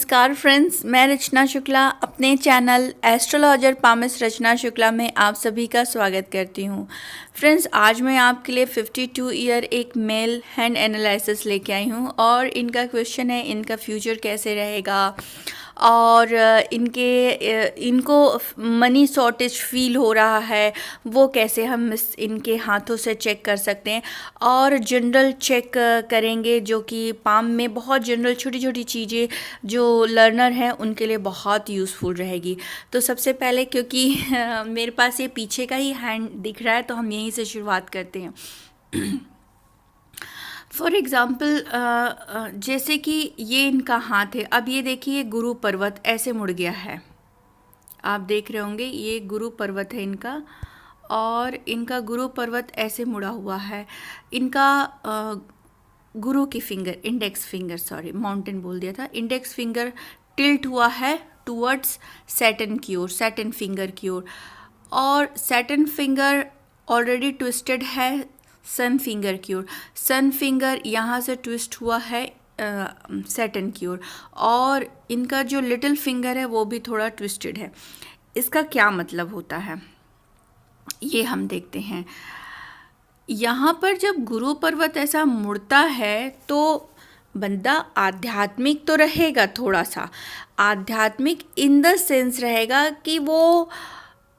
नमस्कार फ्रेंड्स, मैं रचना शुक्ला अपने चैनल एस्ट्रोलॉजर पामिस रचना शुक्ला में आप सभी का स्वागत करती हूँ। फ्रेंड्स, आज मैं आपके लिए 52 ईयर एक मेल हैंड एनालिसिस लेके आई हूँ और इनका क्वेश्चन है इनका फ्यूचर कैसे रहेगा और इनको मनी शॉर्टेज फील हो रहा है, वो कैसे हम इनके हाथों से चेक कर सकते हैं। और जनरल चेक करेंगे जो कि पाम में बहुत जनरल छोटी छोटी चीज़ें जो लर्नर हैं उनके लिए बहुत यूज़फुल रहेगी। तो सबसे पहले क्योंकि मेरे पास ये पीछे का ही हैंड दिख रहा है तो हम यहीं से शुरुआत करते हैं। फॉर एग्ज़ाम्पल जैसे कि ये इनका हाथ है। अब ये देखिए गुरु पर्वत ऐसे मुड़ गया है, आप देख रहे होंगे ये गुरु पर्वत है इनका, और इनका गुरु पर्वत ऐसे मुड़ा हुआ है। इनका गुरु की finger, index finger, sorry mountain बोल दिया था, इंडेक्स फिंगर टिल्ट हुआ है टूवर्ड्स सैटर्न की ओर, सैटर्न फिंगर की ओर, और सैटर्न फिंगर ऑलरेडी ट्विस्टेड है सन फिंगर की ओर। सन फिंगर यहाँ से ट्विस्ट हुआ है सैटर्न की ओर, और इनका जो लिटिल फिंगर है वो भी थोड़ा ट्विस्टेड है। इसका क्या मतलब होता है ये हम देखते हैं। यहाँ पर जब गुरु पर्वत ऐसा मुड़ता है तो बंदा आध्यात्मिक तो रहेगा, थोड़ा सा आध्यात्मिक इन द सेंस रहेगा कि वो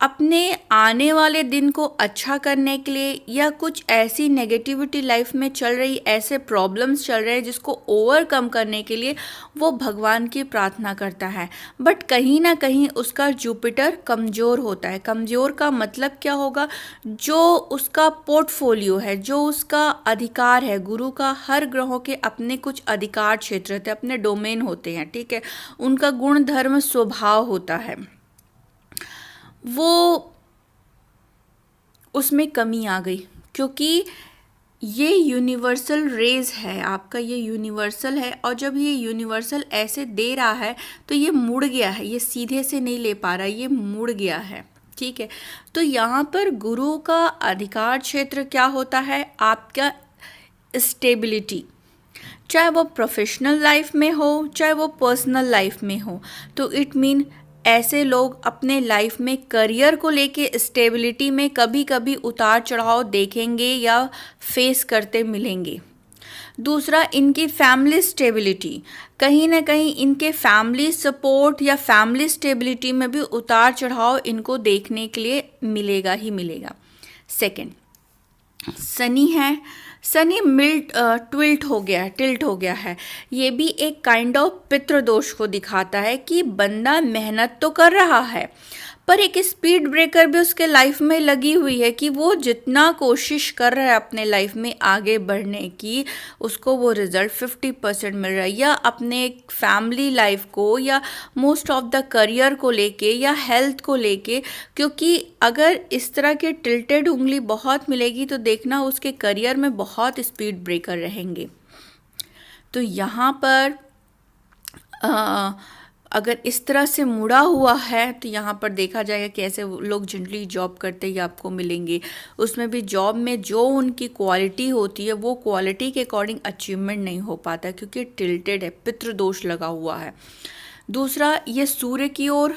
अपने आने वाले दिन को अच्छा करने के लिए, या कुछ ऐसी नेगेटिविटी लाइफ में चल रही, ऐसे प्रॉब्लम्स चल रहे हैं जिसको ओवरकम करने के लिए वो भगवान की प्रार्थना करता है। बट कहीं ना कहीं उसका जुपिटर कमज़ोर होता है। कमज़ोर का मतलब क्या होगा? जो उसका पोर्टफोलियो है, जो उसका अधिकार है, गुरु का हर ग्रहों के अपने कुछ अधिकार क्षेत्र होते हैं, अपने डोमेन होते हैं, ठीक है, उनका गुण धर्म स्वभाव होता है, वो उसमें कमी आ गई। क्योंकि ये यूनिवर्सल रेज है आपका, ये यूनिवर्सल है, और जब ये यूनिवर्सल ऐसे दे रहा है तो ये मुड़ गया है, ये सीधे से नहीं ले पा रहा, ये मुड़ गया है, ठीक है। तो यहाँ पर गुरु का अधिकार क्षेत्र क्या होता है? आपका स्टेबिलिटी, चाहे वो प्रोफेशनल लाइफ में हो चाहे वो पर्सनल लाइफ में हो। तो इट मीन ऐसे लोग अपने लाइफ में करियर को लेके स्टेबिलिटी में कभी कभी उतार चढ़ाव देखेंगे या फेस करते मिलेंगे। दूसरा, इनकी फैमिली स्टेबिलिटी, कहीं ना कहीं इनके फैमिली सपोर्ट या फैमिली स्टेबिलिटी में भी उतार चढ़ाव इनको देखने के लिए मिलेगा ही मिलेगा। सेकंड, शनि है। शनि टिल्ट हो गया है। ये भी एक काइंड ऑफ पितृदोष को दिखाता है कि बंदा मेहनत तो कर रहा है पर एक स्पीड ब्रेकर भी उसके लाइफ में लगी हुई है कि वो जितना कोशिश कर रहा है अपने लाइफ में आगे बढ़ने की, उसको वो रिजल्ट 50% मिल रहा है। या अपने फैमिली लाइफ को, या मोस्ट ऑफ द करियर को लेके, या हेल्थ को लेके, क्योंकि अगर इस तरह के टिल्टेड उंगली बहुत मिलेगी तो देखना उसके करियर में बहुत स्पीड ब्रेकर रहेंगे। तो यहाँ पर अगर इस तरह से मुड़ा हुआ है तो यहाँ पर देखा जाएगा कि ऐसे लोग जनरली जॉब करते ही आपको मिलेंगे। उसमें भी जॉब में जो उनकी क्वालिटी होती है वो क्वालिटी के अकॉर्डिंग अचीवमेंट नहीं हो पाता क्योंकि टिल्टेड है, पितृदोष लगा हुआ है। दूसरा, ये सूर्य की ओर,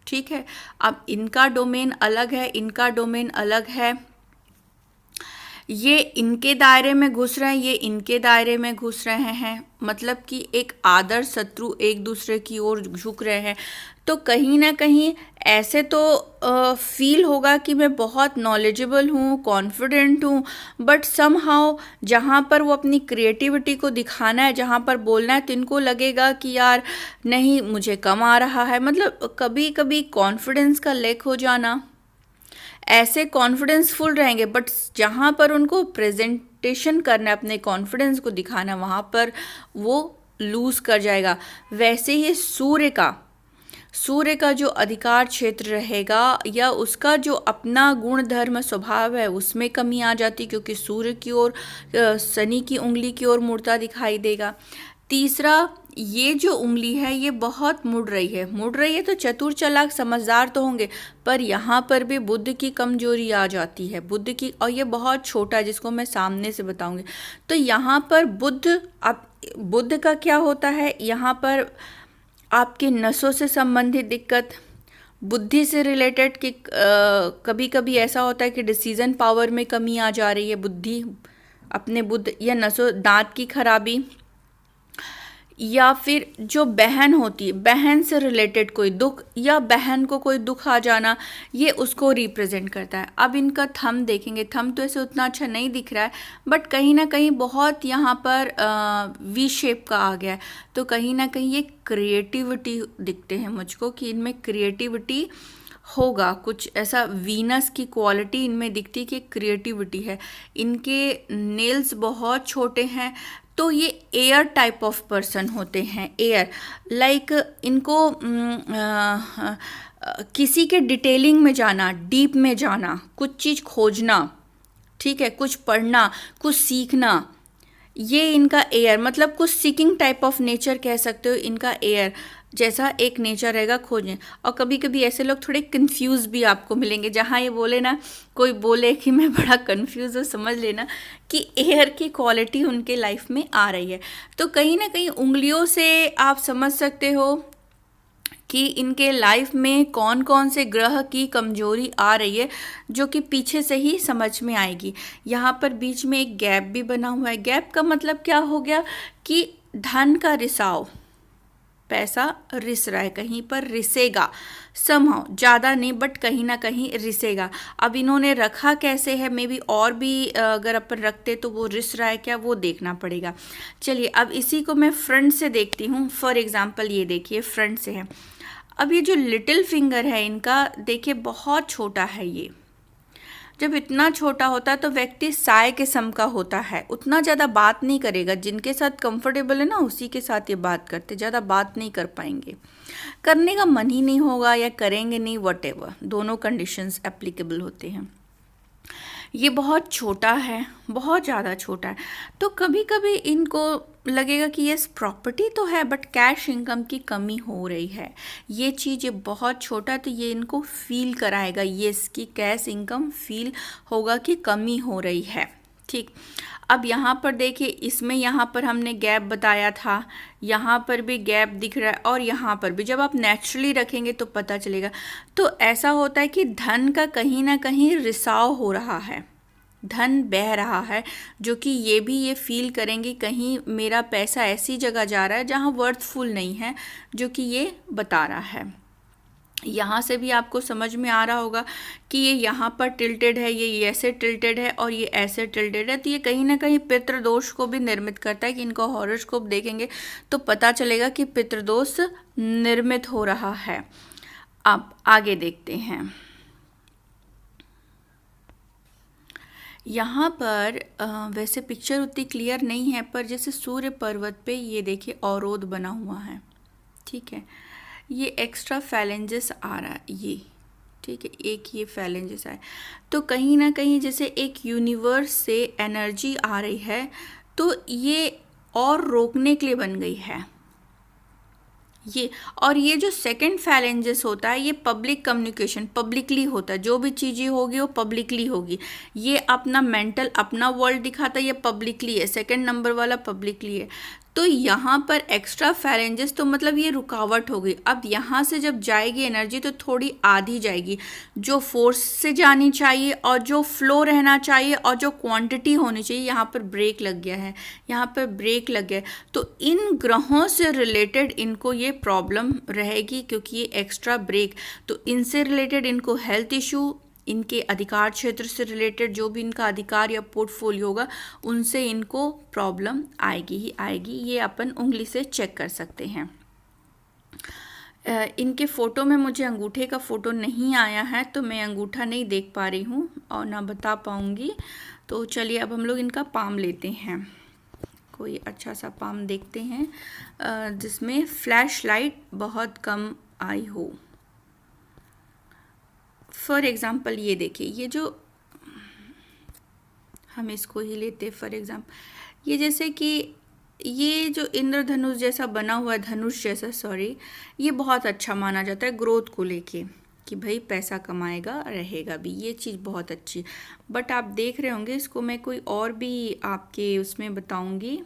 ठीक है। अब इनका डोमेन अलग है, इनका डोमेन अलग है। ये इनके दायरे में घुस रहे हैं, ये इनके दायरे में घुस रहे हैं, मतलब कि एक आदर शत्रु एक दूसरे की ओर झुक रहे हैं। तो कहीं ना कहीं ऐसे तो फील होगा कि मैं बहुत नॉलेजेबल हूँ, कॉन्फिडेंट हूँ, बट समहाउ जहाँ पर वो अपनी क्रिएटिविटी को दिखाना है, जहाँ पर बोलना है, तो इनको लगेगा कि यार नहीं, मुझे कम आ रहा है। मतलब कभी कभी कॉन्फिडेंस का लैक हो जाना। ऐसे कॉन्फिडेंसफुल रहेंगे बट जहाँ पर उनको प्रेजेंटेशन करना है, अपने कॉन्फिडेंस को दिखाना, वहाँ पर वो लूज़ कर जाएगा। वैसे ही सूर्य का जो अधिकार क्षेत्र रहेगा या उसका जो अपना गुण धर्म स्वभाव है उसमें कमी आ जाती, क्योंकि सूर्य की ओर शनि की उंगली की ओर मुड़ता दिखाई देगा। तीसरा, ये जो उंगली है ये बहुत मुड़ रही है तो चतुर चालाक समझदार तो होंगे, पर यहाँ पर भी बुद्ध की कमजोरी आ जाती है, बुद्ध की, और ये बहुत छोटा है जिसको मैं सामने से बताऊंगी। तो यहाँ पर बुद्ध, अब बुद्ध का क्या होता है, यहाँ पर आपके नसों से संबंधित दिक्कत, बुद्धि से रिलेटेड कि कभी कभी ऐसा होता है कि डिसीजन पावर में कमी आ जा रही है, बुद्धि अपने बुद्ध या नसों, दांत की खराबी, या फिर जो बहन होती है, बहन से रिलेटेड कोई दुख या बहन को कोई दुख आ जाना, ये उसको रिप्रेजेंट करता है। अब इनका थंब देखेंगे, थंब तो ऐसे उतना अच्छा नहीं दिख रहा है, बट कहीं ना कहीं बहुत यहाँ पर वी शेप का आ गया है, तो कहीं ना कहीं ये क्रिएटिविटी दिखते हैं मुझको कि इनमें क्रिएटिविटी होगा, कुछ ऐसा वीनस की क्वालिटी इनमें दिखती कि क्रिएटिविटी है। इनके नेल्स बहुत छोटे हैं, तो ये एयर टाइप ऑफ पर्सन होते हैं, एयर लाइक इनको किसी के डिटेलिंग में जाना, डीप में जाना, कुछ चीज़ खोजना, ठीक है, कुछ पढ़ना, कुछ सीखना, ये इनका एयर, मतलब कुछ सीकिंग टाइप ऑफ नेचर कह सकते हो, इनका एयर जैसा एक नेचर रहेगा खोजने। और कभी कभी ऐसे लोग थोड़े कंफ्यूज भी आपको मिलेंगे, जहाँ ये बोले ना, कोई बोले कि मैं बड़ा कंफ्यूज हूँ, समझ लेना कि एयर की क्वालिटी उनके लाइफ में आ रही है। तो कहीं ना कहीं उंगलियों से आप समझ सकते हो कि इनके लाइफ में कौन कौन से ग्रह की कमजोरी आ रही है, जो कि पीछे से ही समझ में आएगी। यहाँ पर बीच में एक गैप भी बना हुआ है। गैप का मतलब क्या हो गया कि धन का रिसाव, पैसा रिस रहा है, कहीं पर रिसेगा, समहाउ, ज़्यादा नहीं बट कहीं ना कहीं रिसेगा। अब इन्होंने रखा कैसे है, मे बी और भी अगर अपन रखते तो वो रिस रहा है क्या, वो देखना पड़ेगा। चलिए अब इसी को मैं फ्रंट से देखती हूँ। फॉर एग्जांपल ये देखिए, फ्रंट से है। अब ये जो लिटिल फिंगर है इनका, देखिए बहुत छोटा है ये। जब इतना छोटा होता है तो व्यक्ति साय के सम का होता है, उतना ज़्यादा बात नहीं करेगा, जिनके साथ कंफर्टेबल है ना उसी के साथ ये बात करते, ज़्यादा बात नहीं कर पाएंगे, करने का मन ही नहीं होगा या करेंगे नहीं, वटेवर, दोनों कंडीशंस एप्लीकेबल होते हैं। ये बहुत छोटा है, बहुत ज़्यादा छोटा है, तो कभी कभी इनको लगेगा कि यस प्रॉपर्टी तो है बट कैश इनकम की कमी हो रही है। ये चीज़ ये बहुत छोटा, तो ये इनको फील कराएगा, ये इसकी कैश इनकम फील होगा कि कमी हो रही है। ठीक, अब यहाँ पर देखिए, इसमें यहाँ पर हमने गैप बताया था, यहाँ पर भी गैप दिख रहा है, और यहाँ पर भी जब आप नेचुरली रखेंगे तो पता चलेगा। तो ऐसा होता है कि धन का कहीं ना कहीं रिसाव हो रहा है, धन बह रहा है, जो कि ये फील करेंगे कहीं मेरा पैसा ऐसी जगह जा रहा है जहाँ वर्थफुल नहीं है, जो कि ये बता रहा है। यहाँ से भी आपको समझ में आ रहा होगा कि ये यहाँ पर टिल्टेड है, ये ऐसे टिल्टेड है और ये ऐसे टिल्टेड है, तो ये कहीं ना कहीं पितृदोष को भी निर्मित करता है। कि इनको हॉरोस्कोप देखेंगे तो पता चलेगा कि पितृदोष निर्मित हो रहा है। अब आगे देखते हैं। यहाँ पर वैसे पिक्चर उतनी क्लियर नहीं है, पर जैसे सूर्य पर्वत पे ये देखिए अवरोध बना हुआ है, ठीक है, ये एक्स्ट्रा फैलेंजेस आ रहा है, ये ठीक है, एक ये फैलेंजेस आए, तो कहीं ना कहीं जैसे एक यूनिवर्स से एनर्जी आ रही है, तो ये और रोकने के लिए बन गई है ये। और ये जो सेकंड फैलेंजेस होता है, ये पब्लिक कम्युनिकेशन, पब्लिकली होता है, जो भी चीज़ें होगी वो पब्लिकली होगी। ये अपना मेंटल, अपना वर्ल्ड दिखाता है, ये पब्लिकली है, सेकंड नंबर वाला पब्लिकली है। तो यहाँ पर एक्स्ट्रा फैलेंजेस, तो मतलब ये रुकावट हो गई। अब यहाँ से जब जाएगी एनर्जी तो थोड़ी आधी जाएगी, जो फोर्स से जानी चाहिए और जो फ्लो रहना चाहिए और जो क्वांटिटी होनी चाहिए, यहाँ पर ब्रेक लग गया है, यहाँ पर ब्रेक लग गया है। तो इन ग्रहों से रिलेटेड इनको ये प्रॉब्लम रहेगी, क्योंकि ये एक्स्ट्रा ब्रेक, तो इनसे रिलेटेड इनको हेल्थ इशू, इनके अधिकार क्षेत्र से रिलेटेड जो भी इनका अधिकार या पोर्टफोलियो होगा, उनसे इनको प्रॉब्लम आएगी ही आएगी। ये अपन उंगली से चेक कर सकते हैं। इनके फ़ोटो में मुझे अंगूठे का फ़ोटो नहीं आया है, तो मैं अंगूठा नहीं देख पा रही हूँ और ना बता पाऊँगी। तो चलिए अब हम लोग इनका पाम लेते हैं, कोई अच्छा सा पाम देखते हैं जिसमें फ्लैश लाइट बहुत कम आई हो। फॉर एग्ज़ाम्पल ये देखिए, ये जो हम इसको ही लेते, फॉर एग्ज़ाम्पल ये जैसे कि ये जो इंद्रधनुष जैसा बना हुआ है, धनुष जैसा सॉरी, ये बहुत अच्छा माना जाता है ग्रोथ को लेके, कि भाई पैसा कमाएगा, रहेगा भी, ये चीज़ बहुत अच्छी। बट आप देख रहे होंगे, इसको मैं कोई और भी आपके उसमें बताऊंगी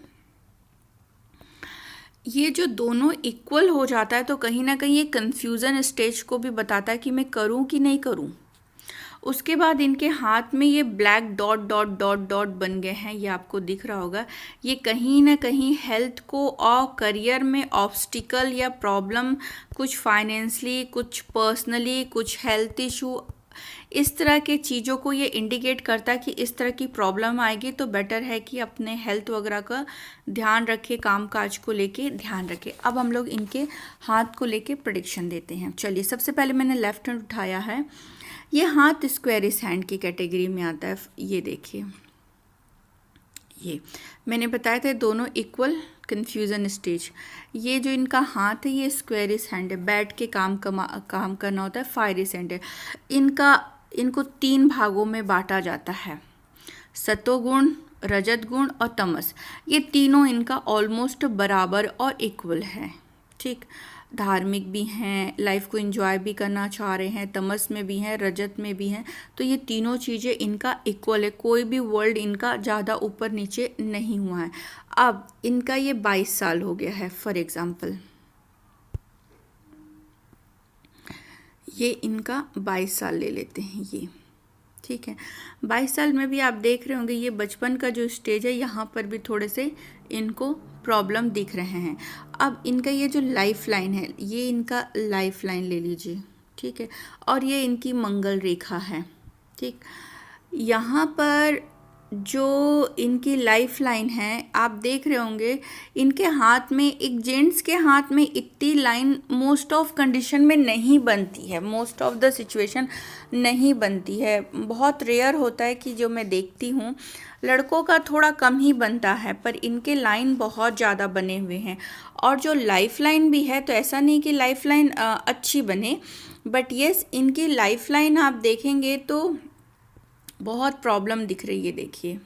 ये जो दोनों इक्वल हो जाता है तो कहीं ना कहीं ये कंफ्यूजन स्टेज को भी बताता है कि मैं करूं कि नहीं करूं। उसके बाद इनके हाथ में ये black dot dot dot dot बन गए हैं, ये आपको दिख रहा होगा। ये कहीं ना कहीं हेल्थ को और करियर में ऑब्स्टिकल या प्रॉब्लम, कुछ फाइनेंशली, कुछ पर्सनली, कुछ हेल्थ इशू, इस तरह के चीज़ों को ये इंडिकेट करता है कि इस तरह की प्रॉब्लम आएगी, तो बेटर है कि अपने हेल्थ वगैरह का ध्यान रखें, काम काज को लेके ध्यान रखें। अब हम लोग इनके हाथ को लेके प्रेडिक्शन देते हैं। चलिए, सबसे पहले मैंने लेफ्ट हैंड उठाया है। ये हाथ स्क्वेरिस हैंड की कैटेगरी में आता है। ये देखिए, ये मैंने बताया था दोनों इक्वल कन्फ्यूज़न स्टेज। ये जो इनका हाथ है ये स्क्वेरिस हैंड है, बैठ के काम करना होता है, फायरिस हैंड है। इनको 3 भागों में बांटा जाता है, सतोगुण, रजत गुण और तमस। ये तीनों इनका ऑलमोस्ट बराबर और इक्वल है, ठीक। धार्मिक भी हैं, लाइफ को एंजॉय भी करना चाह रहे हैं, तमस में भी हैं, रजत में भी हैं। तो ये तीनों चीज़ें इनका इक्वल है, कोई भी वर्ल्ड इनका ज़्यादा ऊपर नीचे नहीं हुआ है। अब इनका ये 22 साल हो गया है, फॉर एग्ज़ाम्पल ये इनका 22 साल ले लेते हैं ये, ठीक है। 22 साल में भी आप देख रहे होंगे ये बचपन का जो स्टेज है, यहाँ पर भी थोड़े से इनको प्रॉब्लम दिख रहे हैं। अब इनका ये जो लाइफ लाइन है, ये इनका लाइफ लाइन ले लीजिए, ठीक है, और ये इनकी मंगल रेखा है, ठीक। यहाँ पर जो इनकी लाइफ लाइन है, आप देख रहे होंगे इनके हाथ में, एक जेंट्स के हाथ में इतनी लाइन मोस्ट ऑफ कंडीशन में नहीं बनती है, मोस्ट ऑफ द सिचुएशन नहीं बनती है। बहुत रेयर होता है कि जो मैं देखती हूँ, लड़कों का थोड़ा कम ही बनता है, पर इनके लाइन बहुत ज़्यादा बने हुए हैं। और जो लाइफ लाइन भी है, तो ऐसा नहीं कि लाइफ लाइन अच्छी बने, बट येस इनकी लाइफ लाइन आप देखेंगे तो बहुत प्रॉब्लम दिख रही है। देखिए,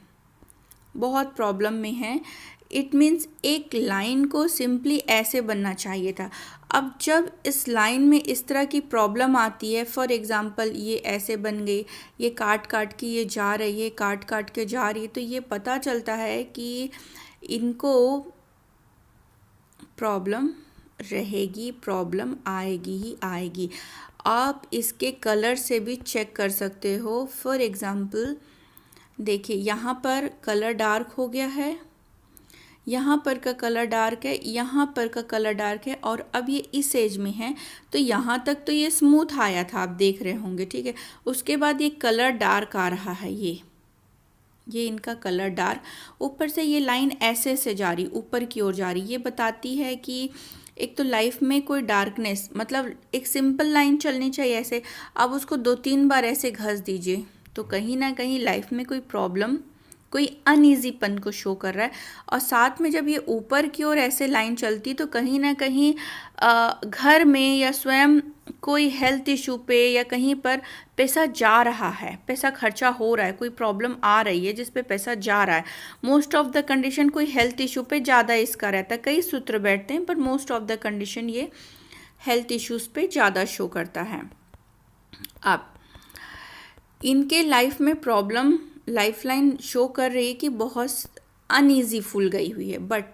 बहुत प्रॉब्लम में है। इट मीन्स एक लाइन को सिंपली ऐसे बनना चाहिए था। अब जब इस लाइन में इस तरह की प्रॉब्लम आती है, फॉर एग्ज़ाम्पल ये ऐसे बन गई, ये काट काट के ये जा रही है, काट काट के जा रही है, तो ये पता चलता है कि इनको प्रॉब्लम रहेगी, प्रॉब्लम आएगी ही आएगी। आप इसके कलर से भी चेक कर सकते हो। फॉर एग्ज़ाम्पल देखिए, यहाँ पर कलर डार्क हो गया है, यहाँ पर का कलर डार्क है, यहाँ पर का कलर डार्क है, और अब ये इस एज में है, तो यहाँ तक तो ये स्मूथ आया था, आप देख रहे होंगे, ठीक है। उसके बाद ये कलर डार्क आ रहा है, ये इनका कलर डार्क, ऊपर से ये लाइन ऐसे से जा रही, ऊपर की ओर जा रही। ये बताती है कि एक तो लाइफ में कोई डार्कनेस, मतलब एक सिंपल लाइन चलनी चाहिए ऐसे, अब उसको 2-3 बार ऐसे घस दीजिए, तो कहीं ना कहीं लाइफ में कोई प्रॉब्लम, कोई अनईजीपन को शो कर रहा है। और साथ में जब ये ऊपर की ओर ऐसे लाइन चलती, तो कहीं ना कहीं घर में या स्वयं कोई हेल्थ इशू पे या कहीं पर पैसा जा रहा है, पैसा खर्चा हो रहा है, कोई प्रॉब्लम आ रही है जिस पे पैसा जा रहा है। मोस्ट ऑफ द कंडीशन कोई हेल्थ इशू पे ज़्यादा इसका रहता है, कई सूत्र बैठते हैं, पर मोस्ट ऑफ द कंडीशन ये हेल्थ इश्यूज़ पे ज़्यादा शो करता है। अब इनके लाइफ में प्रॉब्लम, लाइफ लाइन शो कर रही है कि बहुत अनईजी फुल गई हुई है, बट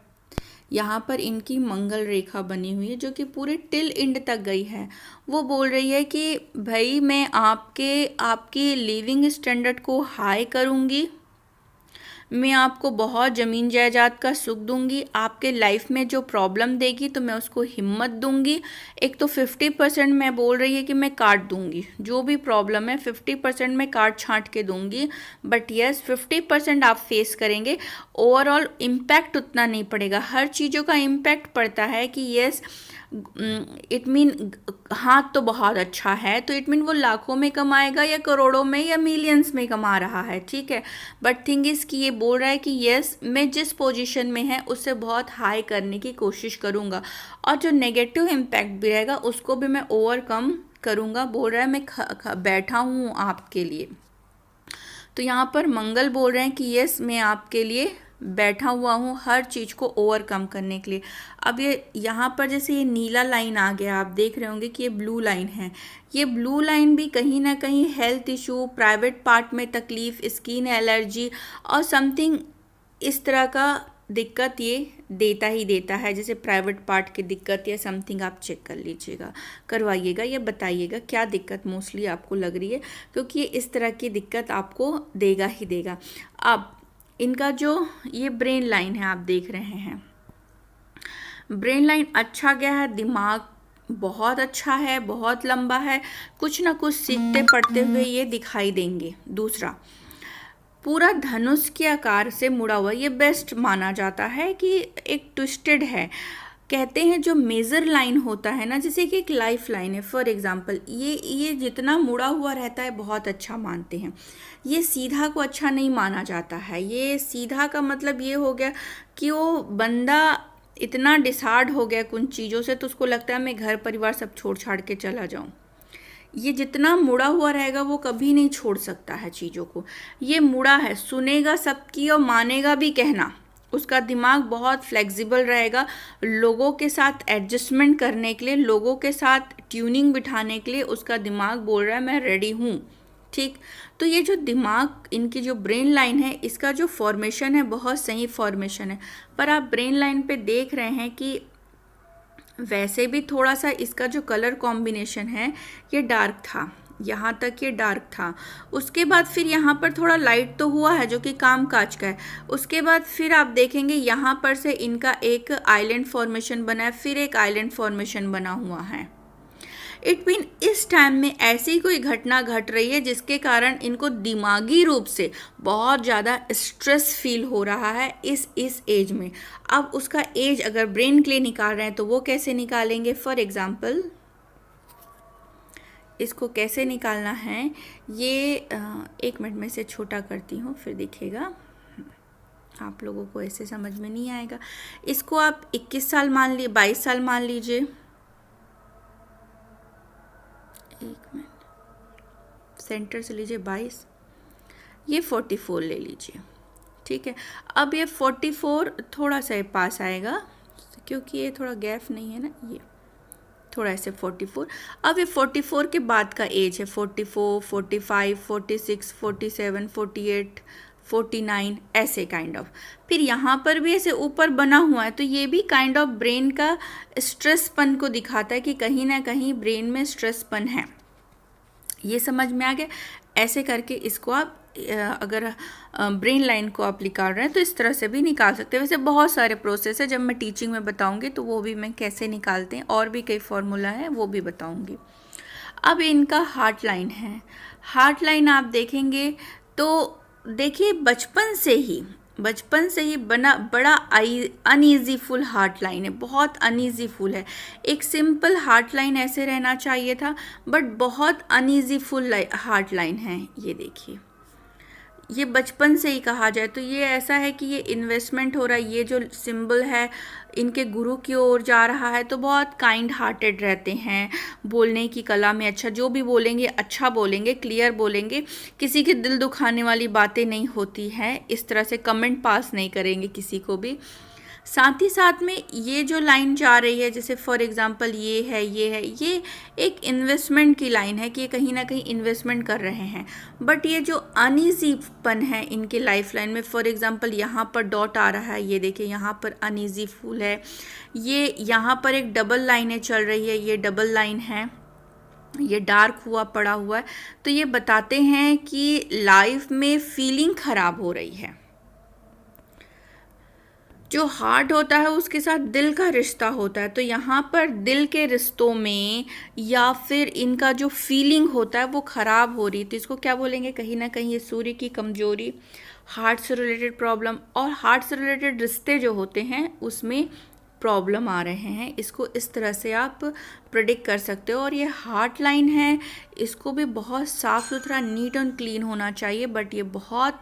यहाँ पर इनकी मंगल रेखा बनी हुई है जो कि पूरे टिल एंड तक गई है। वो बोल रही है कि भाई मैं आपकी लिविंग स्टैंडर्ड को हाई करूँगी, मैं आपको बहुत ज़मीन जायदाद का सुख दूंगी, आपके लाइफ में जो प्रॉब्लम देगी तो मैं उसको हिम्मत दूंगी। एक तो 50% मैं बोल रही है कि मैं काट दूंगी, जो भी प्रॉब्लम है 50% मैं काट छांट के दूंगी, बट यस 50% आप फेस करेंगे। ओवरऑल इम्पैक्ट उतना नहीं पड़ेगा, हर चीज़ों का इम्पैक्ट पड़ता है कि यस इट मीन हाथ तो बहुत अच्छा है, तो इट मीन वो लाखों में कमाएगा या करोड़ों में या मिलियंस में कमा रहा है, ठीक है। बट थिंग इज़ कि ये बोल रहा है कि यस मैं जिस पोजीशन में है उससे बहुत हाई करने की कोशिश करूँगा, और जो नेगेटिव इम्पैक्ट भी रहेगा उसको भी मैं ओवरकम करूँगा। बोल रहा है मैं बैठा हूँ आपके लिए। तो यहाँ पर मंगल बोल रहे हैं कि यस मैं आपके लिए बैठा हुआ हूँ हर चीज़ को ओवरकम करने के लिए। अब ये यहाँ पर जैसे ये नीला लाइन आ गया, आप देख रहे होंगे कि ये ब्लू लाइन है। ये ब्लू लाइन भी कहीं ना कहीं हेल्थ इशू, प्राइवेट पार्ट में तकलीफ़, स्किन एलर्जी और समथिंग इस तरह का दिक्कत ये देता ही देता है। जैसे प्राइवेट पार्ट की दिक्कत या समथिंग आप चेक कर लीजिएगा, करवाइएगा या बताइएगा क्या दिक्कत मोस्टली आपको लग रही है, क्योंकि ये इस तरह की दिक्कत आपको देगा ही देगा। अब इनका जो ये ब्रेन लाइन है आप देख रहे हैं, ब्रेन लाइन अच्छा गया है, दिमाग बहुत अच्छा है, बहुत लंबा है, कुछ ना कुछ सीखते पढ़ते हुए ये दिखाई देंगे। दूसरा, पूरा धनुष के आकार से मुड़ा हुआ, ये बेस्ट माना जाता है कि एक ट्विस्टेड है। कहते हैं जो मेजर लाइन होता है ना, जैसे कि एक लाइफ लाइन है फॉर एग्जांपल, ये जितना मुड़ा हुआ रहता है बहुत अच्छा मानते हैं। ये सीधा को अच्छा नहीं माना जाता है। ये सीधा का मतलब ये हो गया कि वो बंदा इतना डिसार्ड हो गया कुछ चीज़ों से, तो उसको लगता है मैं घर परिवार सब छोड़ छाड़ के चला जाऊं। ये जितना मुड़ा हुआ रहेगा वो कभी नहीं छोड़ सकता है चीज़ों को। ये मुड़ा है, सुनेगा सबकी और मानेगा भी कहना। उसका दिमाग बहुत फ्लेक्सिबल रहेगा, लोगों के साथ एडजस्टमेंट करने के लिए, लोगों के साथ ट्यूनिंग बिठाने के लिए उसका दिमाग बोल रहा है मैं रेडी हूँ। ठीक, तो ये जो दिमाग, इनकी जो ब्रेन लाइन है, इसका जो फॉर्मेशन है बहुत सही फॉर्मेशन है। पर आप ब्रेन लाइन पे देख रहे हैं कि वैसे भी थोड़ा सा इसका जो कलर कॉम्बिनेशन है ये डार्क था, यहाँ तक ये डार्क था। उसके बाद फिर यहाँ पर थोड़ा लाइट तो हुआ है जो कि काम काज का है। उसके बाद फिर आप देखेंगे यहाँ पर से इनका एक आइलैंड फॉर्मेशन बना है, फिर एक आइलैंड फॉर्मेशन बना हुआ है। इट मीन इस टाइम में ऐसी कोई घटना घट रही है जिसके कारण इनको दिमागी रूप से बहुत ज़्यादा स्ट्रेस फील हो रहा है इस एज में। अब उसका एज अगर ब्रेन के लिए निकाल रहे हैं तो वो कैसे निकालेंगे? फॉर एग्जाम्पल इसको कैसे निकालना है, ये 1 मिनट में से छोटा करती हूँ फिर दिखेगा, आप लोगों को ऐसे समझ में नहीं आएगा। इसको आप 21 साल मान लीजिए, 22 साल मान लीजिए, 1 मिनट, सेंटर से लीजिए 22, ये 44 ले लीजिए। ठीक है, अब ये 44 थोड़ा सा पास आएगा क्योंकि ये थोड़ा गैप नहीं है ना, ये थोड़ा ऐसे 44। अब ये 44 के बाद का एज है 44, 45, 46, 47, 48, 49, ऐसे काइंड ऑफ। फिर यहाँ पर भी ऐसे ऊपर बना हुआ है, तो ये भी काइंड ऑफ ब्रेन का स्ट्रेसपन को दिखाता है कि कहीं ना कहीं ब्रेन में स्ट्रेसपन है। ये समझ में आ गया? ऐसे करके इसको आप अगर ब्रेन लाइन को आप निकाल रहे हैं तो इस तरह से भी निकाल सकते हैं। वैसे बहुत सारे प्रोसेस है, जब मैं टीचिंग में बताऊंगी तो वो भी मैं कैसे निकालते हैं, और भी कई फॉर्मूला है वो भी बताऊंगी। अब इनका हार्ट लाइन है। हार्ट लाइन आप देखेंगे तो देखिए बचपन से ही बड़ा अनईजी फुल हार्ट लाइन है, बहुत अनईजी फुल है। एक सिंपल हार्ट लाइन ऐसे रहना चाहिए था, बट बहुत अनईजी फुल हार्ट लाइन है। ये देखिए, ये बचपन से ही कहा जाए तो ये ऐसा है कि ये इन्वेस्टमेंट हो रहा है। ये जो सिंबल है इनके गुरु की ओर जा रहा है, तो बहुत काइंड हार्टेड रहते हैं, बोलने की कला में अच्छा, जो भी बोलेंगे अच्छा बोलेंगे, क्लियर बोलेंगे, किसी के दिल दुखाने वाली बातें नहीं होती हैं, इस तरह से कमेंट पास नहीं करेंगे किसी को भी। साथ ही साथ में ये जो लाइन जा रही है, जैसे फॉर एग्जांपल ये एक इन्वेस्टमेंट की लाइन है कि ये कहीं ना कहीं इन्वेस्टमेंट कर रहे हैं। बट ये जो अनईजीपन है इनके लाइफ लाइन में, फॉर एग्जांपल यहाँ पर डॉट आ रहा है, ये देखिए यहाँ पर अनईजी फूल है, ये यहाँ पर एक डबल लाइनें चल रही है, ये डबल लाइन है, ये डार्क हुआ पड़ा हुआ है, तो ये बताते हैं कि लाइफ में फीलिंग खराब हो रही है। जो हार्ट होता है उसके साथ दिल का रिश्ता होता है, तो यहाँ पर दिल के रिश्तों में या फिर इनका जो फीलिंग होता है वो ख़राब हो रही, तो इसको क्या बोलेंगे? कहीं ना कहीं ये सूर्य की कमजोरी, हार्ट से रिलेटेड प्रॉब्लम, और हार्ट से रिलेटेड रिश्ते जो होते हैं उसमें प्रॉब्लम आ रहे हैं। इसको इस तरह से आप प्रेडिक्ट कर सकते हो। और ये हार्ट लाइन है, इसको भी बहुत साफ़ सुथरा, नीट एंड क्लीन होना चाहिए, बट ये बहुत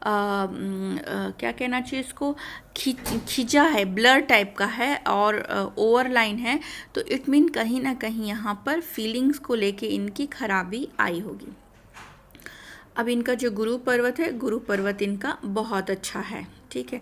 क्या कहना चाहिए इसको, खिंचा है, ब्लर टाइप का है और ओवर लाइन है, तो इट मीन कहीं ना कहीं यहाँ पर फीलिंग्स को लेके इनकी खराबी आई होगी। अब इनका जो गुरु पर्वत है, गुरु पर्वत इनका बहुत अच्छा है। ठीक है,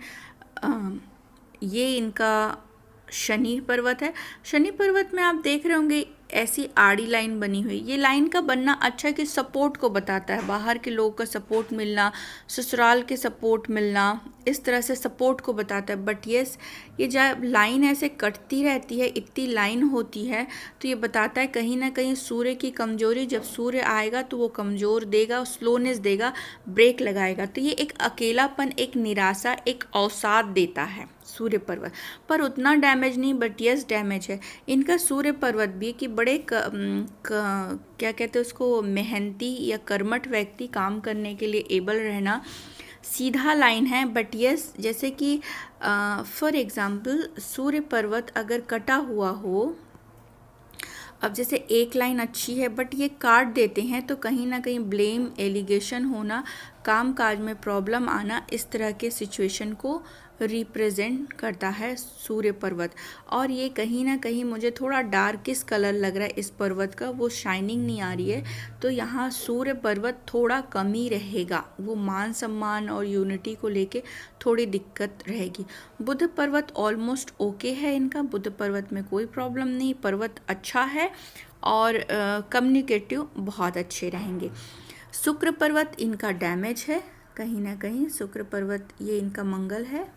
ये इनका शनि पर्वत है। शनि पर्वत में आप देख रहे होंगे ऐसी आड़ी लाइन बनी हुई। ये लाइन का बनना अच्छा है कि सपोर्ट को बताता है, बाहर के लोग का सपोर्ट मिलना, ससुराल के सपोर्ट मिलना, इस तरह से सपोर्ट को बताता है। बट यस, ये जब लाइन ऐसे कटती रहती है, इतनी लाइन होती है, तो ये बताता है कहीं ना कहीं सूर्य की कमजोरी। जब सूर्य आएगा तो वो कमज़ोर देगा, स्लोनेस देगा, ब्रेक लगाएगा। तो ये एक अकेलापन, एक निराशा, एक अवसाद देता है सूर्य पर्वत। पर उतना डैमेज नहीं, बट यस डैमेज है। इनका सूर्य पर्वत भी कि बड़े क्या कहते हैं उसको, मेहनती या कर्मठ व्यक्ति, काम करने के लिए एबल रहना, सीधा लाइन है। बट यस, जैसे कि फॉर एग्ज़ाम्पल सूर्य पर्वत अगर कटा हुआ हो, अब जैसे एक लाइन अच्छी है बट ये काट देते हैं, तो कहीं ना कहीं ब्लेम, एलिगेशन होना, काम काज में प्रॉब्लम आना, इस तरह के सिचुएशन को रिप्रेजेंट करता है सूर्य पर्वत। और ये कहीं ना कहीं मुझे थोड़ा डार्किश कलर लग रहा है इस पर्वत का, वो शाइनिंग नहीं आ रही है। तो यहाँ सूर्य पर्वत थोड़ा कमी रहेगा, वो मान सम्मान और यूनिटी को लेके थोड़ी दिक्कत रहेगी। बुध पर्वत ऑलमोस्ट ओके है इनका, बुध पर्वत में कोई प्रॉब्लम नहीं, पर्वत अच्छा है और कम्युनिकेटिव बहुत अच्छे रहेंगे। शुक्र पर्वत इनका डैमेज है कहीं ना कहीं, शुक्र पर्वत ये इनका मंगल है,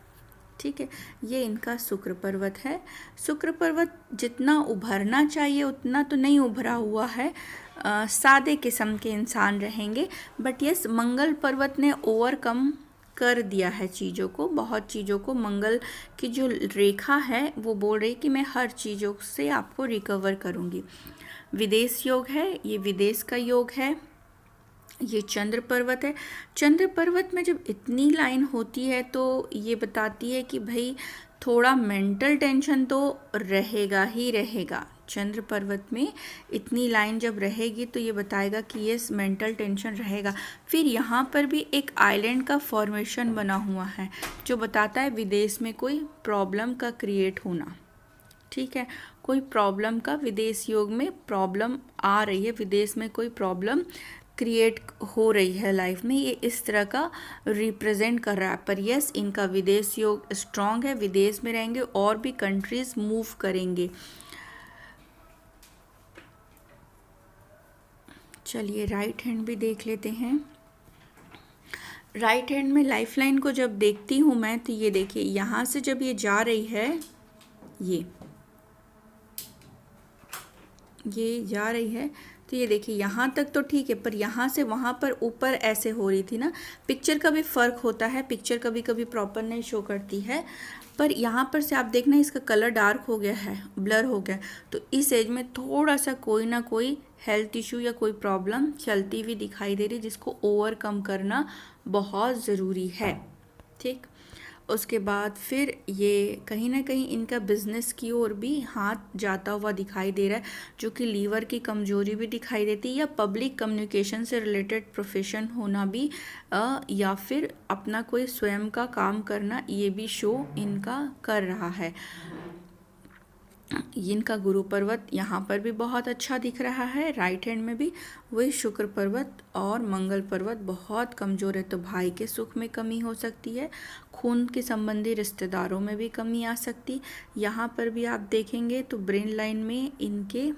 ठीक है, ये इनका शुक्र पर्वत है। शुक्र पर्वत जितना उभरना चाहिए उतना तो नहीं उभरा हुआ है, सादे किस्म के इंसान रहेंगे। बट यस, मंगल पर्वत ने ओवरकम कर दिया है चीज़ों को, बहुत चीज़ों को। मंगल की जो रेखा है वो बोल रही कि मैं हर चीज़ों से आपको रिकवर करूँगी। विदेश योग है, ये विदेश का योग है। ये चंद्र पर्वत है। चंद्र पर्वत में जब इतनी लाइन होती है तो ये बताती है कि भाई थोड़ा मेंटल टेंशन तो रहेगा ही रहेगा। चंद्र पर्वत में इतनी लाइन जब रहेगी तो ये बताएगा कि ये मेंटल टेंशन रहेगा। फिर यहाँ पर भी एक आइलैंड का फॉर्मेशन बना हुआ है जो बताता है विदेश में कोई प्रॉब्लम का क्रिएट होना, ठीक है, कोई प्रॉब्लम का, विदेश योग में प्रॉब्लम आ रही है, विदेश में कोई प्रॉब्लम क्रिएट हो रही है लाइफ में, ये इस तरह का रिप्रेजेंट कर रहा है। पर यस, इनका विदेश योग स्ट्रांग है, विदेश में रहेंगे और भी कंट्रीज मूव करेंगे। चलिए राइट हैंड भी देख लेते हैं। राइट हैंड में लाइफ लाइन को जब देखती हूँ मैं, तो ये देखिए यहाँ से जब ये जा रही है, ये जा रही है, तो ये देखिए यहाँ तक तो ठीक है, पर यहाँ से वहाँ पर ऊपर ऐसे हो रही थी ना। पिक्चर का भी फ़र्क होता है, पिक्चर कभी कभी प्रॉपर नहीं शो करती है, पर यहाँ पर से आप देखना इसका कलर डार्क हो गया है, ब्लर हो गया। तो इस एज में थोड़ा सा कोई ना कोई हेल्थ इशू या कोई प्रॉब्लम चलती हुई दिखाई दे रही, जिसको ओवरकम करना बहुत ज़रूरी है, ठीक। उसके बाद फिर ये कहीं ना कहीं इनका बिजनेस की ओर भी हाथ जाता हुआ दिखाई दे रहा है, जो कि लीवर की कमजोरी भी दिखाई देती है, या पब्लिक कम्युनिकेशन से रिलेटेड प्रोफेशन होना भी, या फिर अपना कोई स्वयं का काम करना, ये भी शो इनका कर रहा है। इनका गुरु पर्वत यहाँ पर भी बहुत अच्छा दिख रहा है, राइट हैंड में भी। वही शुक्र पर्वत और मंगल पर्वत बहुत कमज़ोर है, तो भाई के सुख में कमी हो सकती है, खून के संबंधी रिश्तेदारों में भी कमी आ सकती। यहाँ पर भी आप देखेंगे तो ब्रेन लाइन में इनके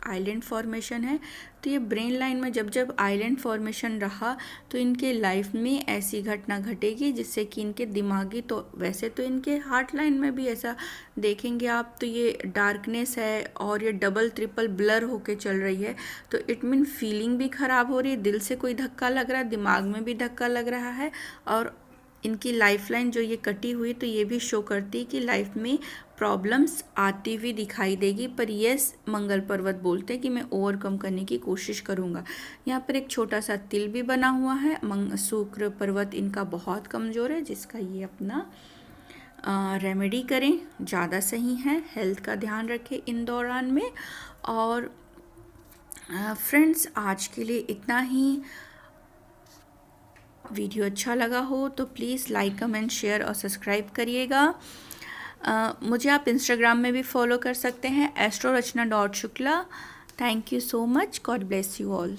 आइलैंड फॉर्मेशन है, तो ये ब्रेन लाइन में जब जब आइलैंड फॉर्मेशन रहा तो इनके लाइफ में ऐसी घटना घटेगी जिससे कि इनके दिमागी, तो वैसे तो इनके हार्ट लाइन में भी ऐसा देखेंगे आप, तो ये डार्कनेस है और ये डबल ट्रिपल ब्लर होके चल रही है, तो इट मीन फीलिंग भी ख़राब हो रही है, दिल से कोई धक्का लग रहा है, दिमाग में भी धक्का लग रहा है। और इनकी लाइफ लाइन जो ये कटी हुई, तो ये भी शो करती है कि लाइफ में प्रॉब्लम्स आती हुई दिखाई देगी। पर यस, मंगल पर्वत बोलते हैं कि मैं ओवरकम करने की कोशिश करूँगा। यहाँ पर एक छोटा सा तिल भी बना हुआ है। शुक्र पर्वत इनका बहुत कमज़ोर है, जिसका ये अपना रेमेडी करें, ज़्यादा सही है। हेल्थ का ध्यान रखें इन दौरान में। और फ्रेंड्स, आज के लिए इतना ही। वीडियो अच्छा लगा हो तो प्लीज़ लाइक, कमेंट, शेयर और सब्सक्राइब करिएगा। मुझे आप इंस्टाग्राम में भी फॉलो कर सकते हैं, astrorachna.shukla। Thank you so much. God bless you all.